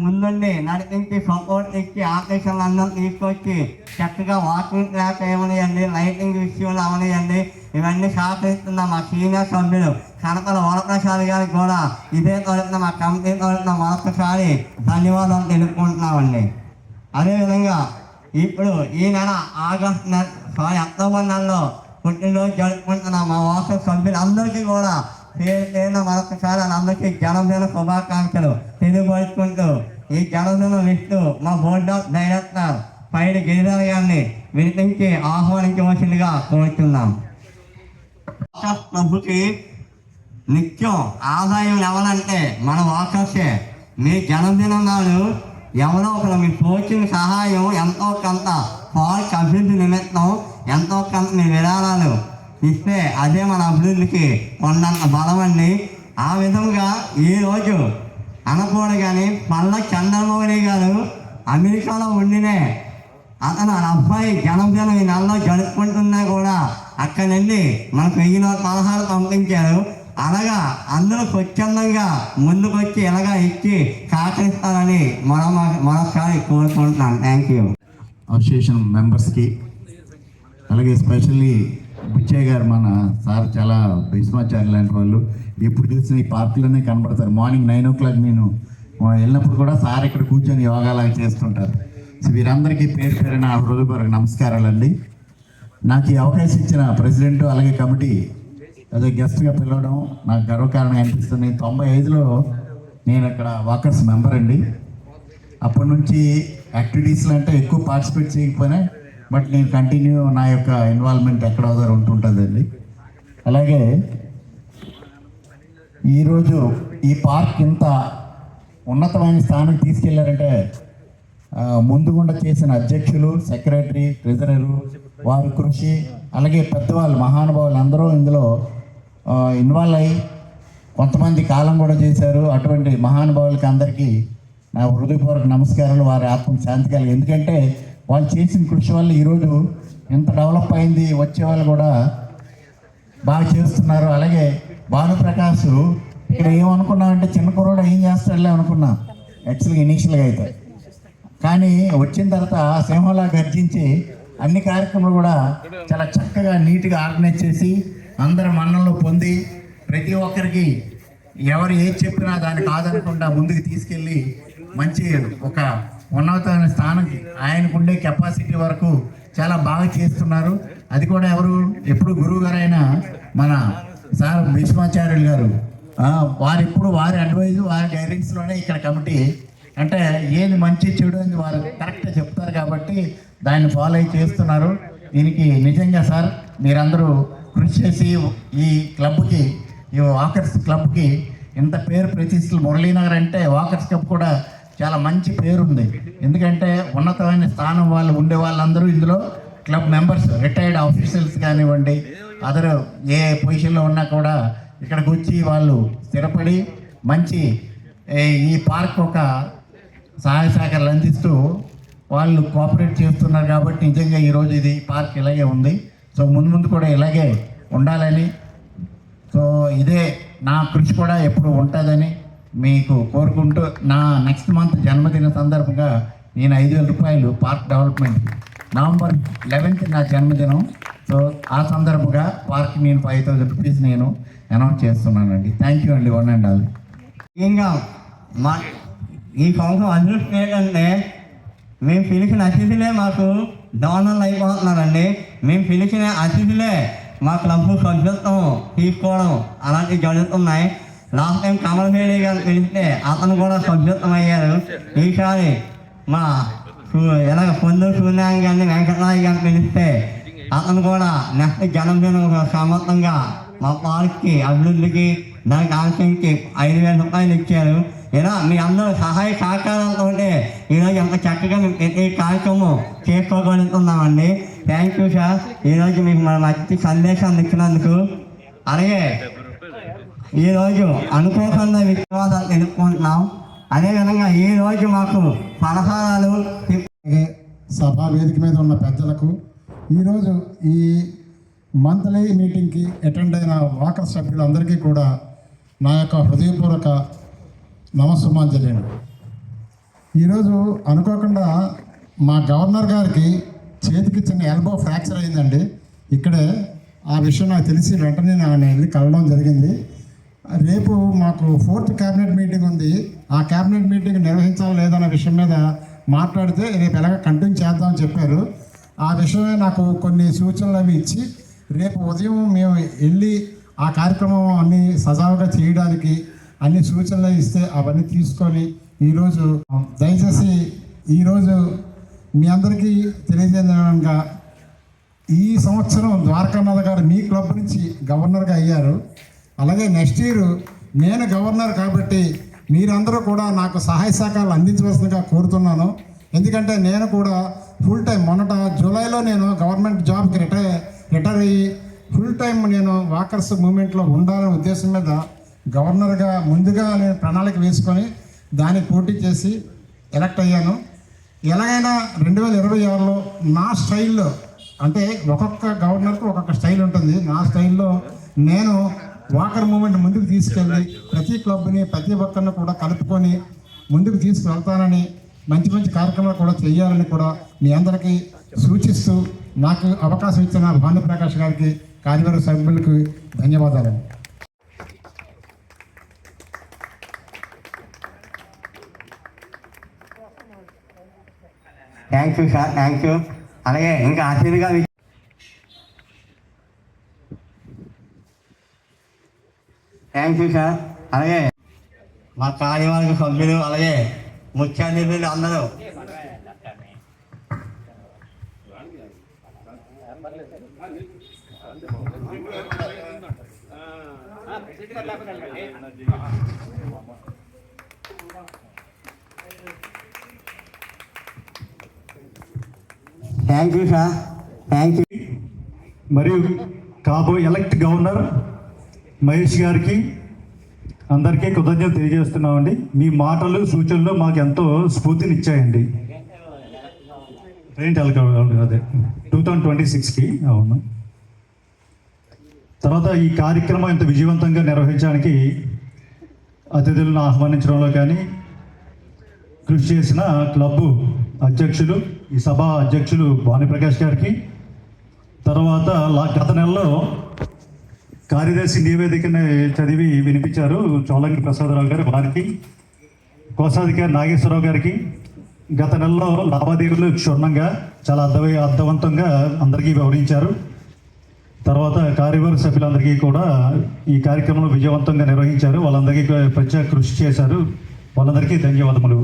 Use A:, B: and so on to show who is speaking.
A: ముందుండి నడిపించి సపోర్ట్ ఇచ్చి ఆపరేషన్లు అందరం తీసుకొచ్చి చక్కగా వాకింగ్ క్లాస్ ఏమనియండి, లైటింగ్ విషయంలో అవనియండి, ఇవన్నీ సహకరిస్తున్న మా సీనియర్ సభ్యులు కనకల వరప్రసాద్ గారికి కూడా ఇదే తరపున మా కమిటీ తరపున మరొకసారి ధన్యవాదాలు తెలుపుకుంటున్నామండి. అదేవిధంగా ఇప్పుడు ఈ నెల అక్టోబర్ నెలలో పుట్టినరోజు జరుపుకుంటున్న మా వాట్సాప్ సభ్యులందరికీ కూడా పేరు మరొకసారి అందరికీ జన్మదిన శుభాకాంక్షలు తెలియపరుచుకుంటూ ఈ జన్మదిన లిస్టు మా బోర్డ్ ఆఫ్ డైరెక్టర్ పైడి గిరిధర్ గారిని వినిపించి ఆహ్వానించవలసిందిగా కోరుతున్నాం. ప్రభుకి నిత్యం ఆదాయం ఎవరంటే మన వాకర్సే. మీ జన్మదినం నాడు ఎవరో ఒకరు మీ కోచింగ్ సహాయం ఎంతో కొంత పార్క్ అభివృద్ధి నిమిత్తం ఎంతో కొంత మీ విరాళాలు ఇస్తే అదే మన అభివృద్ధికి కొండంత బలం అండి. ఆ విధంగా ఈరోజు అనకూడదు కానీ పల్ల చంద్రమౌళి గారు అమెరికాలో ఉండినే అతను అబ్బాయి జన్మదినం ఈ నెలలో జరుపుకుంటున్నా కూడా అక్కడి నుండి మనకు 1016 పంపించారు. అలాగా అందరూ స్వచ్ఛందంగా ముందుకొచ్చి ఇలాగా ఇచ్చి సహకరిస్తారని మరొకసారి కోరుకుంటున్నాను. Thank you.
B: అసోసియేషన్ మెంబర్స్కి, అలాగే స్పెషల్లీ బుచ్చయ్య గారు మన సార్ చాలా భీష్మాచార్య లాంటి వాళ్ళు. ఎప్పుడు చూసిన ఈ పార్కులోనే కనబడతారు. మార్నింగ్ 9 o'clock నేను వెళ్ళినప్పుడు కూడా సార్ ఇక్కడ కూర్చొని యోగాలాగా చేస్తుంటారు. సో వీరందరికీ పేరు పేరున హృదయపూర్వక నమస్కారాలండి. నాకు ఈ అవకాశం ఇచ్చిన ప్రెసిడెంట్ అలాగే కమిటీ అదే గెస్ట్గా పిలవడం నాకు గర్వకారణంగా అనిపిస్తుంది. 95లో నేను అక్కడ వాకర్స్ మెంబర్ అండి. అప్పటి నుంచి యాక్టివిటీస్లో అంటే ఎక్కువ పార్టిసిపేట్ చేయకపోయినా బట్ నేను కంటిన్యూ నా యొక్క ఇన్వాల్వ్మెంట్ ఎక్కడో దగ్గర ఉంటుంటుందండి. అలాగే ఈరోజు ఈ పార్క్ ఇంత ఉన్నతమైన స్థానానికి తీసుకెళ్లారంటే ముందుగుండా చేసిన అధ్యక్షులు, సెక్రటరీ, ట్రెజరరు, వారి కృషి, అలాగే పెద్దవాళ్ళు మహానుభావులు అందరూ ఇందులో ఇన్వాల్వ్ అయ్యి కొంతమంది కాలం కూడా చేశారు. అటువంటి మహానుభావులకి అందరికీ నా హృదయపూర్వక నమస్కారాలు. వారి ఆత్మకు శాంతి కలిగి, ఎందుకంటే వాళ్ళు చేసిన కృషి వల్ల ఈరోజు ఎంత డెవలప్ అయింది. వచ్చే వాళ్ళు కూడా బాగా చేస్తున్నారు. అలాగే భానుప్రకాష్ ఇక్కడ ఏమనుకున్నామంటే చిన్న కుర్రోడు ఏం చేస్తాడులే అనుకున్నా యాక్చువల్గా ఇనీషియల్గా అయితే, కానీ వచ్చిన తర్వాత సింహంలా గర్జించి అన్ని కార్యక్రమాలు కూడా చాలా చక్కగా నీట్గా ఆర్గనైజ్ చేసి అందరి మన్ననలు పొంది ప్రతి ఒక్కరికి ఎవరు ఏది చెప్పినా దాన్ని కాదనకుండా ముందుకు తీసుకెళ్ళి మంచి ఒక ఉన్నతమైన స్థానానికి ఆయనకుండే కెపాసిటీ వరకు చాలా బాగా చేస్తున్నారు. అది కూడా ఎప్పుడు గురువు గారైనా మన సార్ భీష్మాచార్యులు గారు వారు వారి అడ్వైజ్ వారి గైడెన్స్లోనే ఇక్కడ కమిటీ అంటే ఏది మంచి చెడు అని వారు కరెక్ట్గా చెప్తారు కాబట్టి దాన్ని ఫాలో అయి చేస్తున్నారు. దీనికి నిజంగా సార్ మీరందరూ కృషి చేసి ఈ క్లబ్కి, ఈ వాకర్స్ క్లబ్కి ఇంత పేరు ప్రతిష్టలు. మురళీనగర్ అంటే వాకర్స్ క్లబ్ కూడా చాలా మంచి పేరుంది. ఎందుకంటే ఉన్నతమైన స్థానం వాళ్ళు ఉండే వాళ్ళందరూ ఇందులో క్లబ్ మెంబర్స్, రిటైర్డ్ ఆఫీసర్స్ కానివ్వండి, అదర్ ఏ పొజిషన్లో ఉన్నా కూడా ఇక్కడికి వచ్చి వాళ్ళు స్థిరపడి మంచి ఈ పార్క్ ఒక సహాయ సహకారాలు అందిస్తూ వాళ్ళు కోఆపరేట్ చేస్తున్నారు. కాబట్టి నిజంగా ఈరోజు ఇది పార్క్ ఇలాగే ఉంది. సో ముందు కూడా ఇలాగే ఉండాలని, సో ఇదే నా కృషి కూడా ఎప్పుడు ఉంటుందని మీకు కోరుకుంటూ, నా నెక్స్ట్ మంత్ జన్మదిన సందర్భంగా నేను 5,000 రూపాయలు పార్క్ డెవలప్మెంట్ November 11th నా జన్మదినం. సో ఆ సందర్భంగా పార్క్ నేను 5,000 రూపీస్ నేను అనౌన్స్ చేస్తున్నానండి. థ్యాంక్ యూ అండి. One and all.
A: ఇంకా మా ఈ సంవత్సరం అదృష్టం ఏంటంటే మేము పిలిచిన అతిథులే మాకు డోనర్లు అయిపోతున్నారండి. మేము పిలిచిన అతిథులే మా క్లబ్ సభ్యత్వం తీసుకోవడం అలాంటివి జరుగుతున్నాయి. లాస్ట్ టైం కమలవేడి గారు పిలిస్తే అతను కూడా సభ్యత్వం అయ్యారు. ఈసారి మా ఎలాగ పొందూరు సూర్యనారాయణ గారిని వెంకటరాయ గారిని పిలిస్తే అతను కూడా నెక్స్ట్ జన్మదినం సమర్థంగా మా పార్క్కి అభివృద్ధికి దానికి ఆశించి 5,000 రూపాయలు ఇచ్చారు. ఇలా మీ అందరూ సహాయ సహకారాలతో ఈరోజు ఎంత చక్కగా మేము ప్రతి కార్యక్రమం చేసుకోగలుగుతున్నామండి. Thank you sir. ఈరోజు మీకు మన మంచి సందేశాన్ని ఇచ్చినందుకు. అలాగే ఈరోజు అనుకోకుండా విశ్వాసాలు తెలుపుకుంటున్నాం. అదేవిధంగా ఈరోజు మాకు సలహాలు
C: సభా వేదిక మీద ఉన్న పెద్దలకు, ఈరోజు ఈ మంత్లీ మీటింగ్కి అటెండ్ అయిన వాకర్ సభ్యులందరికీ కూడా నా యొక్క హృదయపూర్వక నమస్సుమాంజలి. ఈరోజు అనుకోకుండా మా గవర్నర్ గారికి చేతికి చిన్న ఎల్బో ఫ్రాక్చర్ అయిందండి. ఇక్కడే ఆ విషయం నాకు తెలిసి వెంటనే నేను వెళ్ళి కలవడం జరిగింది. రేపు మాకు 4th క్యాబినెట్ మీటింగ్ ఉంది. ఆ క్యాబినెట్ మీటింగ్ నిర్వహించాలి లేదన్న విషయం మీద మాట్లాడితే రేపు ఎలాగ కంటిన్యూ చేద్దామని చెప్పారు. ఆ విషయమే నాకు కొన్ని సూచనలు అవి ఇచ్చి రేపు ఉదయం మేము వెళ్ళి ఆ కార్యక్రమం అన్నీ సజావుగా చేయడానికి అన్ని సూచనలు ఇస్తే అవన్నీ తీసుకొని ఈరోజు దయచేసి ఈరోజు మీ అందరికీ తెలియజేయగా ఈ సంవత్సరం ద్వారకానాథ్ గారు మీ క్లబ్ నుంచి గవర్నర్గా అయ్యారు. అలాగే నెక్స్ట్ ఇయర్ నేను గవర్నర్ కాబట్టి మీరందరూ కూడా నాకు సహాయ సహకారాలు అందించవలసిందిగా కోరుతున్నాను. ఎందుకంటే నేను కూడా ఫుల్ టైం మొన్నట జూలైలో నేను గవర్నమెంట్ జాబ్కి రిటైర్ అయ్యి ఫుల్ టైం నేను వాకర్స్ మూమెంట్లో ఉండాలనే ఉద్దేశం మీద గవర్నర్గా ముందుగా నేను ప్రణాళిక వేసుకొని దాన్ని పోటీ చేసి ఎలక్ట్ అయ్యాను. ఎలాగైనా 2026లో నా స్టైల్లో, అంటే ఒక్కొక్క గవర్నర్కి ఒక్కొక్క స్టైల్ ఉంటుంది, నా స్టైల్లో నేను వాకర్ మూమెంట్ ముందుకు తీసుకెళ్ళి ప్రతి క్లబ్ని ప్రతి ఒక్కరిని కూడా కలుపుకొని ముందుకు తీసుకువెళ్తానని మంచి మంచి కార్యక్రమాలు కూడా చేయాలని కూడా మీ అందరికీ సూచిస్తూ నాకు అవకాశం ఇచ్చిన భానుప్రకాష్ గారికి కార్యవర్గ సభ్యులకు ధన్యవాదాలు.
A: Thank you sir, thank you. అలాగే ఇంకా అతిథిగా థ్యాంక్ యూ సార్. అలాగే మా కార్యవర్గ సభ్యులు అలాగే ముఖ్య అతిథులు అందరూ thank you sir, thank you.
D: మరియు కాబోయే ఎలక్ట్ గవర్నర్ మహేష్ గారికి అందరికీ కృతజ్ఞతలు తెలియజేస్తున్నామండి. మీ మాటలు సూచనలు మాకు ఎంతో స్ఫూర్తినిచ్చాయండి. అదే 2026కి అవును. తర్వాత ఈ కార్యక్రమం ఇంత విజయవంతంగా నిర్వహించడానికి అతిథులను ఆహ్వానించడంలో కానీ కృషి చేసిన క్లబ్ అధ్యక్షులు, ఈ సభ అధ్యక్షులు భానుప్రకాష్ గారికి, తర్వాత గత నెలలో కార్యదర్శి నివేదికని చదివి వినిపించారు చోళంగి ప్రసాదరావు గారు, వారికి, కోశాధికారి నాగేశ్వరరావు గారికి గత నెలలో లావాదేవీలు క్షుణ్ణంగా చాలా అర్థవంతంగా అందరికీ వివరించారు. తర్వాత కార్యవర్గ సభ్యులందరికీ కూడా ఈ కార్యక్రమంలో విజయవంతంగా నిర్వహించారు. వాళ్ళందరికీ ప్రత్యేక కృషి చేశారు. వాళ్ళందరికీ ధన్యవాదములు.